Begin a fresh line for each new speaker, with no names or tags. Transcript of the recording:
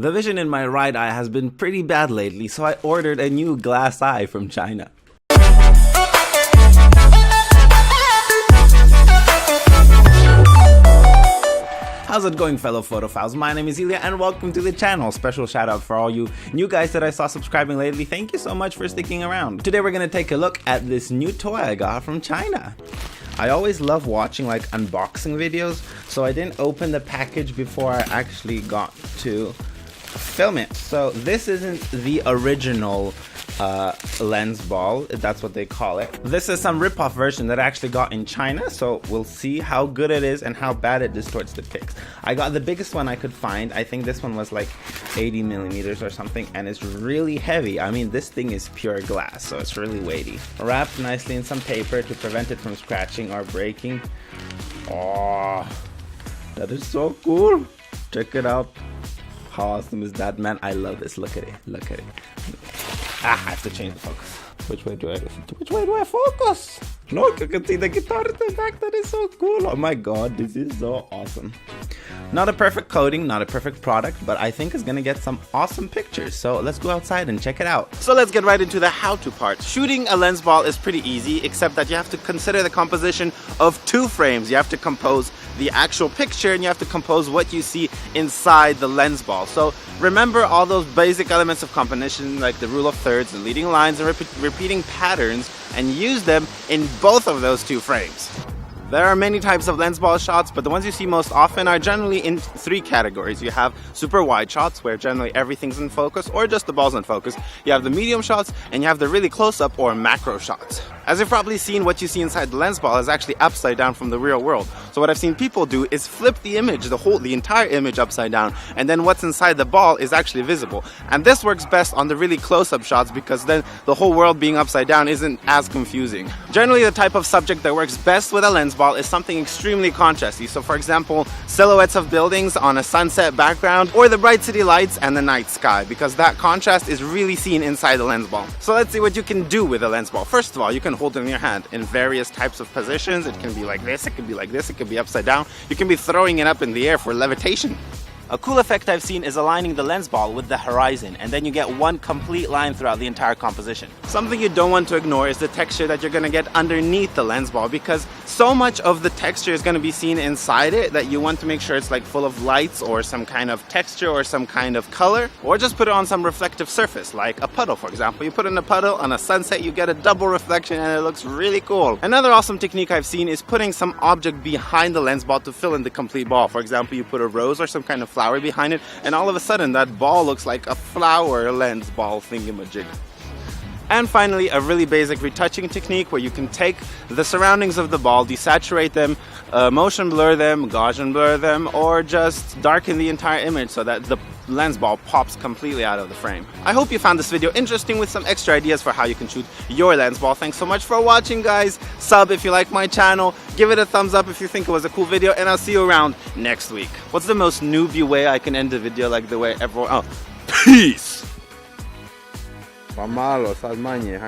The vision in my right eye has been pretty bad lately, so I ordered a new glass eye from China. How's it going, fellow photophiles? My name is Ilya and welcome to the channel. Special shout out for all you new guys that I saw subscribing lately. Thank you so much for sticking around. Today we're gonna take a look at this new toy I got from China. I always love watching like unboxing videos, so I didn't open the package before I actually got to film it. So this isn't the original Lensball, that's what they call it. This is some rip-off version that I actually got in China, so we'll see how good it is and how bad it distorts the pics. I got the biggest one I could find. I think this one was like 80 millimeters or something, and it's really heavy. I mean, this thing is pure glass, so it's really weighty. Wrapped nicely in some paper to prevent it from scratching or breaking. Oh, that is so cool. Check it out. How awesome is that, man? I love this. Look at it. Look at it. Ah, I have to change the focus. Which way do I focus? Look, you can see the guitar at the back. That is so cool. Oh my god, this is so awesome. Not a perfect coating, not a perfect product, but I think it's gonna get some awesome pictures. So let's go outside and check it out. So let's get right into the how-to part. Shooting a lens ball is pretty easy, except that you have to consider the composition of two frames. You have to compose the actual picture and you have to compose what you see inside the lens ball. So remember all those basic elements of composition, like the rule of thirds, the leading lines, and repeating patterns, and use them in both of those two frames. There are many types of lens ball shots, but the ones you see most often are generally in three categories. You have super wide shots, where generally everything's in focus, or just the ball's in focus. You have the medium shots, and you have the really close-up or macro shots. As you've probably seen, what you see inside the lens ball is actually upside down from the real world. So what I've seen people do is flip the image, the entire image upside down, and then what's inside the ball is actually visible. And this works best on the really close-up shots, because then the whole world being upside down isn't as confusing. Generally, the type of subject that works best with a lens ball is something extremely contrasty. So for example, silhouettes of buildings on a sunset background, or the bright city lights and the night sky, because that contrast is really seen inside the lens ball. So let's see what you can do with a lens ball. First of all, you can hold it in your hand in various types of positions. It can be like this, it can be like this, it can be upside down. You can be throwing it up in the air for levitation. A cool effect I've seen is aligning the lens ball with the horizon, and then you get one complete line throughout the entire composition. Something you don't want to ignore is the texture that you're going to get underneath the lens ball, because so much of the texture is going to be seen inside it that you want to make sure it's like full of lights or some kind of texture or some kind of color, or just put it on some reflective surface like a puddle, for example. You put in a puddle on a sunset, you get a double reflection and it looks really cool. Another awesome technique I've seen is putting some object behind the lens ball to fill in the complete ball. For example, you put a rose or some kind of flower behind it, and all of a sudden that ball looks like a flower lens ball thingamajig. And finally, a really basic retouching technique where you can take the surroundings of the ball, desaturate them, motion blur them, Gaussian blur them, or just darken the entire image so that the lens ball pops completely out of the frame. I hope you found this video interesting with some extra ideas for how you can shoot your lens ball. Thanks so much for watching, guys. Sub if you like my channel, give it a thumbs up if you think it was a cool video, and I'll see you around next week. What's the most newbie way I can end a video like the way everyone... Oh, peace!
Pamalo, salmanie,